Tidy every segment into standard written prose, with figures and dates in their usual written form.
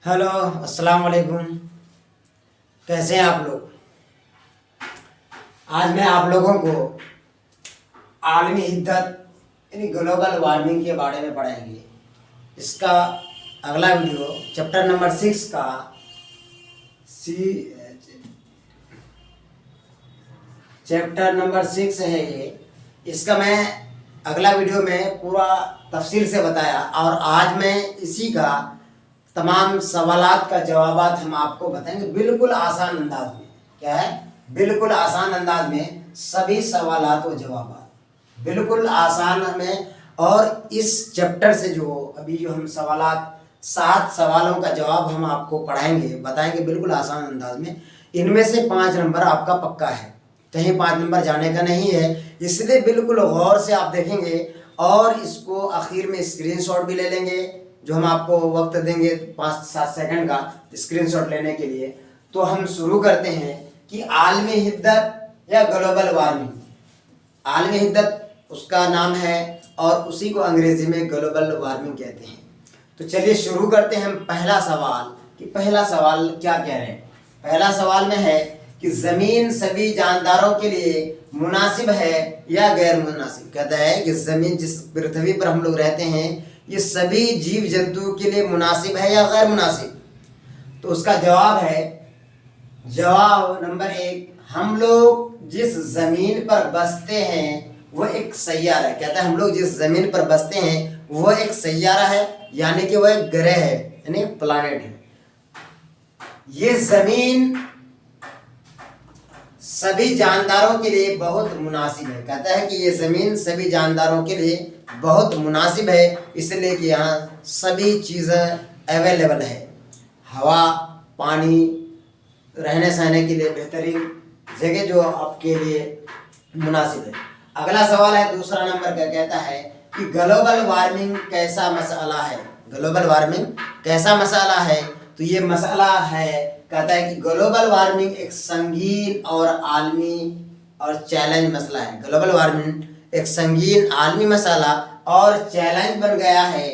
Hello, अस्सलाम वालेकुम। कैसे हैं आप लोग? आज मैं आप लोगों को आलमी हिद्दत यानी ग्लोबल वार्मिंग के बारे में पढ़ाएंगे। इसका अगला वीडियो चैप्टर नंबर 6 का सी चैप्टर नंबर 6 है ये। इसका मैं अगला वीडियो में पूरा तफसील से बताया और आज मैं इसी का तमाम सवालात का जवाबात हम आपको बताएंगे बिल्कुल आसान अंदाज में। क्या है? बिल्कुल आसान अंदाज में सभी सवालात व जवाबात बिल्कुल आसान में। और इस चैप्टर से जो अभी जो हम सवालात 7 सवालों का जवाब हम आपको पढ़ाएंगे बताएंगे बिल्कुल आसान अंदाज में। इनमें से 5 नंबर आपका पक्का है, कहीं 5 नंबर जाने का नहीं है, इसलिए बिल्कुल गौर से आप देखेंगे और इसको आखिर में स्क्रीनशॉट भी ले लेंगे, जो हम आपको वक्त देंगे 5-7 सेकंड का स्क्रीनशॉट लेने के लिए। तो हम शुरू करते हैं कि आलमी हिद्दत या ग्लोबल वार्मिंग। आलमी हिद्दत उसका नाम है और उसी को अंग्रेजी में ग्लोबल वार्मिंग कहते हैं। तो चलिए शुरू करते हैं हम पहला सवाल कि पहला सवाल क्या कह रहे हैं। पहला सवाल में है कि जमीन सभी जानदारों के लिए मुनासिब है या गैर मुनासिब। कहता है कि जमीन जिस पृथ्वी पर हम लोग रहते हैं ये सभी जीव जंतु के लिए मुनासिब है या गैर मुनासिब। तो उसका जवाब है, जवाब नंबर 1, हम लोग जिस जमीन पर बसते हैं वह एक सैयारा है। कहता है हम लोग जिस जमीन पर बसते हैं वह एक सैयारा है, यानी कि वह एक ग्रह है, यानी प्लैनेट है। ये जमीन सभी जानदारों के लिए बहुत मुनासिब है। कहता है कि ये जमीन सभी जानदारों के लिए बहुत मुनासिब है, इसलिए कि यहाँ सभी चीज़ें अवेलेबल है। हवा, पानी, रहने सहने के लिए बेहतरीन जगह जो आपके लिए मुनासिब है। अगला सवाल है दूसरा नंबर का। कहता है कि ग्लोबल वार्मिंग कैसा मसला है। ग्लोबल वार्मिंग कैसा मसला है? तो ये मसला है, कहता है कि ग्लोबल वार्मिंग एक संगीन और आलमी और चैलेंज मसला है। ग्लोबल वार्मिंग एक संगीन आलमी मसला और चैलेंज बन गया है।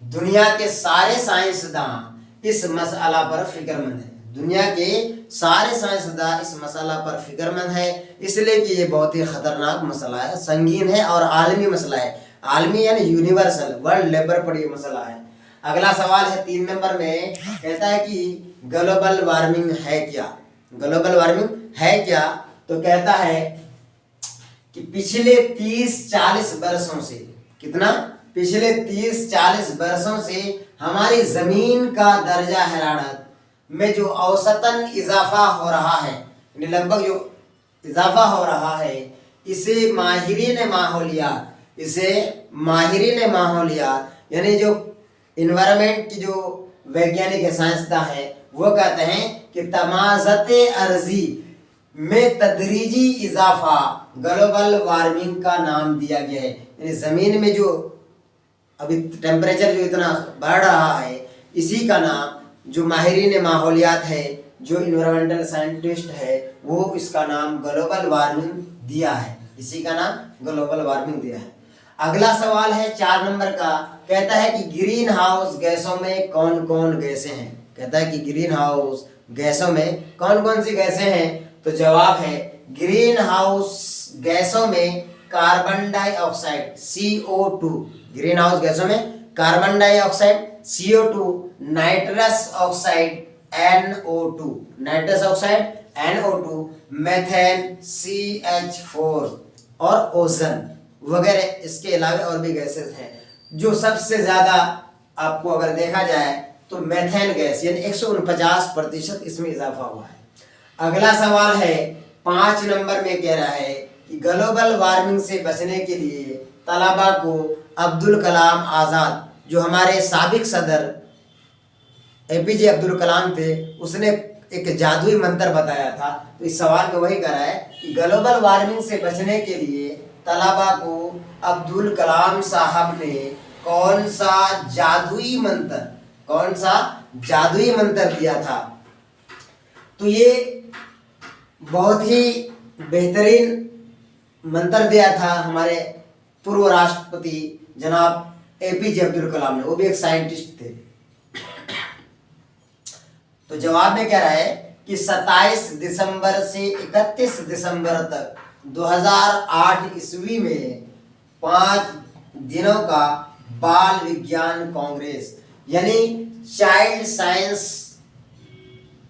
दुनिया के सारे साइंसदान इस मसला पर फिक्रमंद है। दुनिया के सारे साइंसदान इस मसला पर फिक्रमंद है, इसलिए कि ये बहुत ही खतरनाक मसला है, संगीन है और आलमी मसला है। आलमी यानी यूनिवर्सल, वर्ल्ड लेवल पर ये मसला है। अगला सवाल है 3 नंबर में। कहता है कि ग्लोबल वार्मिंग है क्या। ग्लोबल वार्मिंग है क्या? तो कहता है कि पिछले 30-40 वर्षों से, कितना? पिछले 30-40 वर्षों से हमारी जमीन का दर्जा हरारत में जो औसतन इजाफा हो रहा है, लगभग जो इजाफा हो रहा है, इसे माहिरीन माहौलियात यानी जो इन्वायरमेंट की जो वैज्ञानिक है, साइंसदान है, वो कहते हैं कि तमाज़ते अर्जी में तदरीजी इजाफा ग्लोबल वार्मिंग का नाम दिया गया है। यानी ज़मीन में जो अभी टेम्परेचर जो इतना बढ़ रहा है, इसी का नाम जो माहिरीन माहौलियात है, जो इन्वायरमेंटल साइंटिस्ट है, वो इसका नाम ग्लोबल वार्मिंग दिया है। इसी का नाम ग्लोबल वार्मिंग दिया है। अगला सवाल है 4 नंबर का। कहता है कि ग्रीन हाउस गैसों में कौन कौन गैसें हैं। कहता है कि ग्रीन हाउस गैसों में कौन कौन सी गैसें हैं। तो जवाब है ग्रीन हाउस गैसों में carbon dioxide CO2, green house गैसों में carbon dioxide CO2, nitrous oxide NO2, nitrous oxide NO2, methane CH4 और ओजन वगैरह। इसके अलावा और भी गैसेस हैं। जो सबसे ज्यादा आपको अगर देखा जाए तो मेथेन गैस यानी 149% इसमें इजाफा हुआ है। अगला सवाल है 5 नंबर में। कह रहा है कि ग्लोबल वार्मिंग से बचने के लिए तलबा को अब्दुल कलाम आज़ाद, जो हमारे साबिक सदर APJ अब्दुल कलाम थे, उसने एक जादुई मंत्र बताया था। तो इस सवाल में वही कह रहा है कि ग्लोबल वार्मिंग से बचने के लिए तलबा को अब्दुल कलाम साहब ने कौन सा जादुई मंत्र दिया था। तो ये बहुत ही बेहतरीन मंत्र दिया था हमारे पूर्व राष्ट्रपति जनाब APJ अब्दुल कलाम ने। वो भी एक साइंटिस्ट थे। तो जवाब में क्या रहा है कि 27 दिसंबर से 31 दिसंबर तक 2008 ईस्वी में 5 दिनों का बाल विज्ञान कांग्रेस यानी चाइल्ड साइंस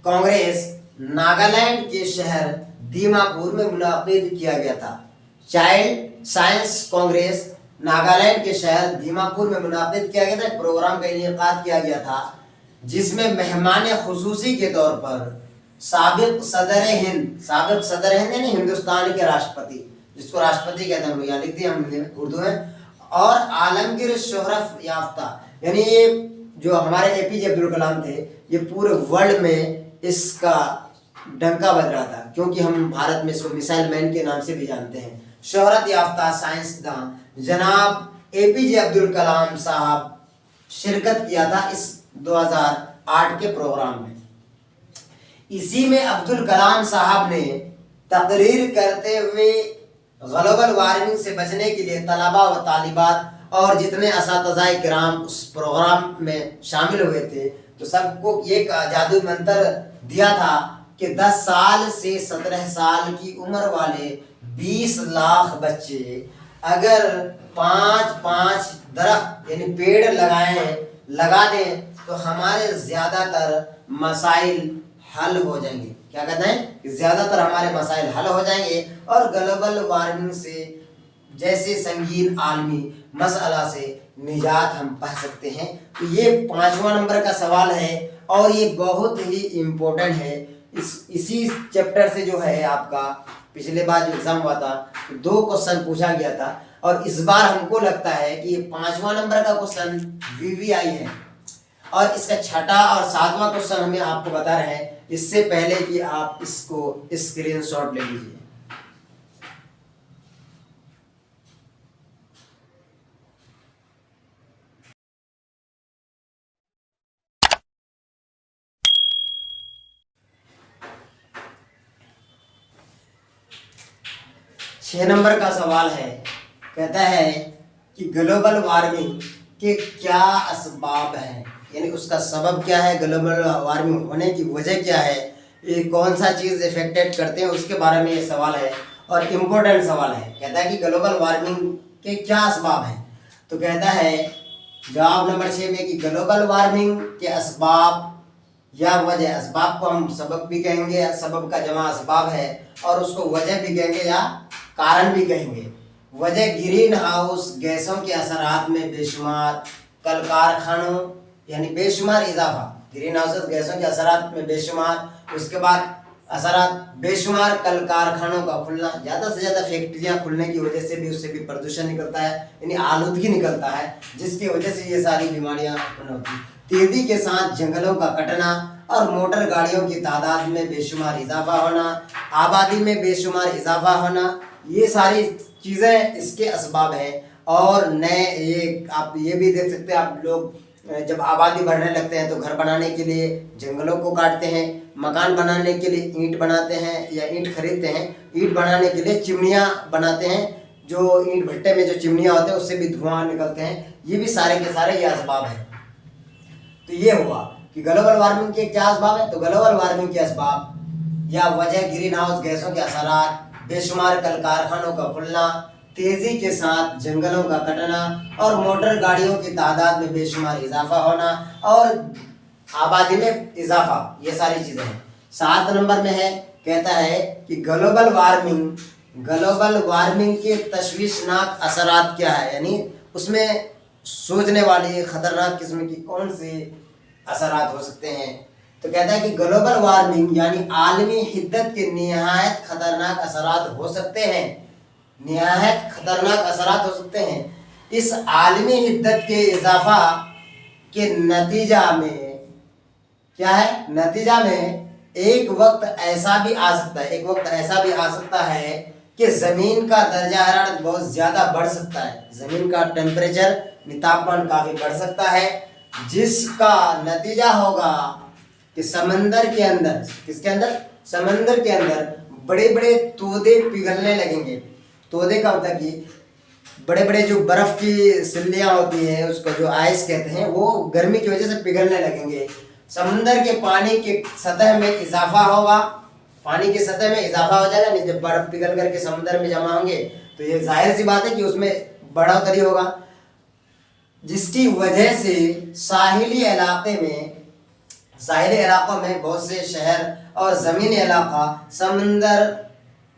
कांग्रेस नागालैंड के शहर दीमापुर में मुनाकिद किया गया था। चाइल्ड साइंस कांग्रेस नागालैंड के शहर दीमापुर में मुनाकिद किया गया था। एक प्रोग्राम का इनेकाद किया गया था जिसमें मेहमान खुसूसी के तौर पर साबिक सदर हिंद यानी हिंदुस्तान के राष्ट्रपति, जिसको राष्ट्रपति कहते हैं हम लोग यहाँ लिख दिए हम उर्दू में, और आलमगीर शोहरत याफ्ता यानी ये जो हमारे एपीजे अब्दुल कलाम थे, ये पूरे वर्ल्ड में इसका डंका बज रहा था क्योंकि हम भारत में इसको मिसाइल मैन के नाम से भी जानते हैं। शोहरत याफ्ता साइंसदान जनाब एपीजे अब्दुल कलाम साहब शिरकत किया था इस 2008 के प्रोग्राम में। इसी में अब्दुल कलाम साहब ने तकरीर करते हुए ग्लोबल वार्मिंग से बचने के लिए तलबा व तालिबात और जितने असातिज़ाए किराम उस प्रोग्राम में शामिल हुए थे तो सबको एक जादू मंत्र दिया था कि 10 साल से 17 साल की उम्र वाले 20 लाख बच्चे अगर 5-5 दरख्त यानी पेड़ लगा दें तो हमारे ज़्यादातर मसाइल हल हो जाएंगे। क्या कहते हैं कि ज़्यादातर हमारे मसाइल हल हो जाएंगे और ग्लोबल वार्मिंग से जैसे संगीन आलमी मसला से निजात हम पा सकते हैं। तो ये 5वां नंबर का सवाल है और ये बहुत ही इम्पोर्टेंट है। इसी चैप्टर से जो है आपका पिछले बार जो एग्जाम हुआ था 2 क्वेश्चन पूछा गया था और इस बार हमको लगता है कि ये 5वां नंबर का क्वेश्चन वीवीआई है और इसका 6ठा और 7वां क्वेश्चन हमें आपको बता रहे हैं। इससे पहले कि आप इसको स्क्रीनशॉट ले लीजिए। छह नंबर का सवाल है, कहता है कि ग्लोबल वार्मिंग के क्या असबाब हैं, यानी उसका सबब क्या है, ग्लोबल वार्मिंग होने की वजह क्या है, ये कौन सा चीज़ इफेक्टेड करते हैं उसके बारे में ये सवाल है और इम्पोर्टेंट सवाल है। कहता है कि ग्लोबल वार्मिंग के क्या असबाब हैं, तो कहता है जवाब नंबर 6 में कि ग्लोबल वार्मिंग के असबाब या वजह, असबाब को हम सबब भी कहेंगे, सबब का जमा असबाब है और उसको वजह भी कहेंगे या कारण भी कहेंगे। वजह ग्रीन हाउस गैसों के असरात में बेशुमार कल कारखानों यानी बेशुमार इजाफा, ग्रीन हाउस गैसों के असरात में बेशुमार, उसके बाद असरात बेशुमार कल कारखानों का खुलना, ज़्यादा से ज़्यादा फैक्ट्रियाँ खुलने की वजह से भी उससे भी प्रदूषण निकलता है यानी आलूदगी निकलता है जिसकी वजह से ये सारी बीमारियाँ उत्पन्न होती हैं। तेज़ी के साथ जंगलों का कटना और मोटर गाड़ियों की तादाद में बेशुमार इजाफा होना, आबादी में बेशुमार इजाफा होना, ये सारी चीज़ें इसके असबाब हैं। और नए ये आप ये भी देख सकते हैं, आप लोग जब आबादी बढ़ने लगते हैं तो घर बनाने के लिए जंगलों को काटते हैं, मकान बनाने के लिए ईंट बनाते हैं या ईंट खरीदते हैं, ईंट बनाने के लिए चिमनियाँ बनाते हैं, जो ईंट भट्टे में जो चिमनियाँ होते हैं उससे भी धुआं निकलते हैं। ये भी सारे के सारे ये असबाब हैं। तो ये हुआ कि ग्लोबल वार्मिंग के क्या असबाब है, तो ग्लोबल वार्मिंग के असबाब या वजह ग्रीन हाउस गैसों के असरात, बेशुमार कल कारखानों का खुलना, तेज़ी के साथ जंगलों का कटना और मोटर गाड़ियों की तादाद में बेशुमार इजाफा होना और आबादी में इजाफा, ये सारी चीज़ें हैं। 7 नंबर में है, कहता है कि ग्लोबल वार्मिंग के तशवीशनाक असरात क्या है, यानी उसमें सोचने वाली खतरनाक किस्म की कौन से असरात हो सकते हैं। तो कहता है कि ग्लोबल वार्मिंग यानी आलमी हिद्दत के निहायत खतरनाक असरात हो सकते हैं, निहायत खतरनाक असरात हो सकते हैं। इस आलमी हिद्दत के इजाफा के नतीजा में क्या है, नतीजा में एक वक्त ऐसा भी आ सकता है कि ज़मीन का दर्जा हरारत बहुत ज़्यादा बढ़ सकता है, ज़मीन का टेम्परेचर तापमान काफ़ी बढ़ सकता है, जिसका नतीजा होगा कि समंदर के अंदर, किसके अंदर, समंदर के अंदर बड़े बड़े तोदे पिघलने लगेंगे। तोदे का मतलब कि बड़े बड़े जो बर्फ़ की सिल्लियाँ होती हैं उसको जो आइस कहते हैं, वो गर्मी की वजह से पिघलने लगेंगे। समुद्र के पानी के सतह में इजाफा होगा, पानी की सतह में इजाफा हो जाएगा नहीं, जब बर्फ पिघल करके समुद्र में जमा होंगे तो ये जाहिर सी बात है कि उसमें बढ़ोतरी होगा, जिसकी वजह से साहिली इलाकों में बहुत से शहर और ज़मीनी इलाका समुंदर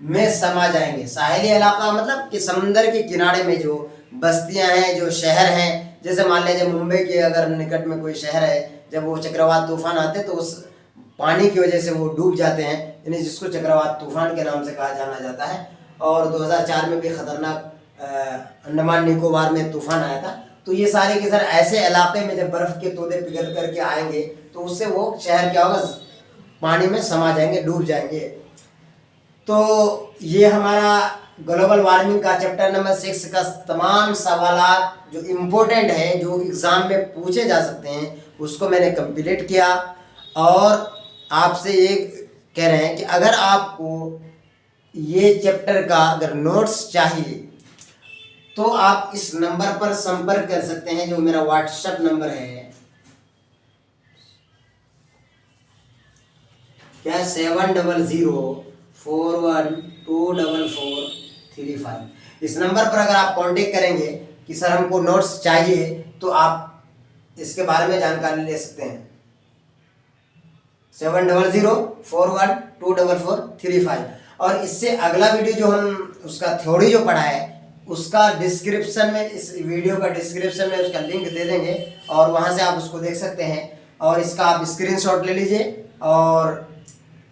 में समा जाएंगे। साहिली इलाका मतलब कि समुंदर के किनारे में जो बस्तियां हैं, जो शहर हैं, जैसे मान लीजिए मुंबई के अगर निकट में कोई शहर है, जब वो चक्रवात तूफान आते तो उस पानी की वजह से वो डूब जाते हैं, यानी जिसको चक्रवात तूफान के नाम से कहा जाना जाता है। और 2004 में भी खतरनाक अंडमान निकोबार में तूफान आया था। तो ये सारे के सारे ऐसे इलाके में जब बर्फ के तोदे पिघल करके आएंगे तो उससे वो शहर क्या होगा, पानी में समा जाएंगे, डूब जाएंगे। तो ये हमारा ग्लोबल वार्मिंग का चैप्टर नंबर 6 का तमाम सवालात जो इम्पोर्टेंट है, जो एग्ज़ाम में पूछे जा सकते हैं, उसको मैंने कंप्लीट किया। और आपसे ये कह रहे हैं कि अगर आपको ये चैप्टर का अगर नोट्स चाहिए तो आप इस नंबर पर संपर्क कर सकते हैं, जो मेरा व्हाट्सएप नंबर है, क्या 7004124435। इस नंबर पर अगर आप कांटेक्ट करेंगे कि सर हमको नोट्स चाहिए, तो आप इसके बारे में जानकारी ले सकते हैं। 7004124435। और इससे अगला वीडियो जो हम उसका थ्योरी जो पढ़ा है उसका डिस्क्रिप्शन में, इस वीडियो का डिस्क्रिप्शन में उसका लिंक दे देंगे और वहां से आप उसको देख सकते हैं। और इसका आप स्क्रीनशॉट ले लीजिए। और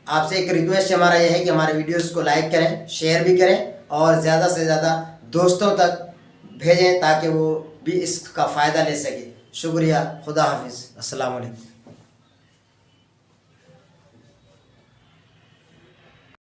आपसे एक रिक्वेस्ट हमारा यह है कि हमारे वीडियोस को लाइक करें, शेयर भी करें और ज़्यादा से ज़्यादा दोस्तों तक भेजें ताकि वो भी इसका फ़ायदा ले सके। शुक्रिया, खुदा हाफिज़, अस्सलाम वालेकुम।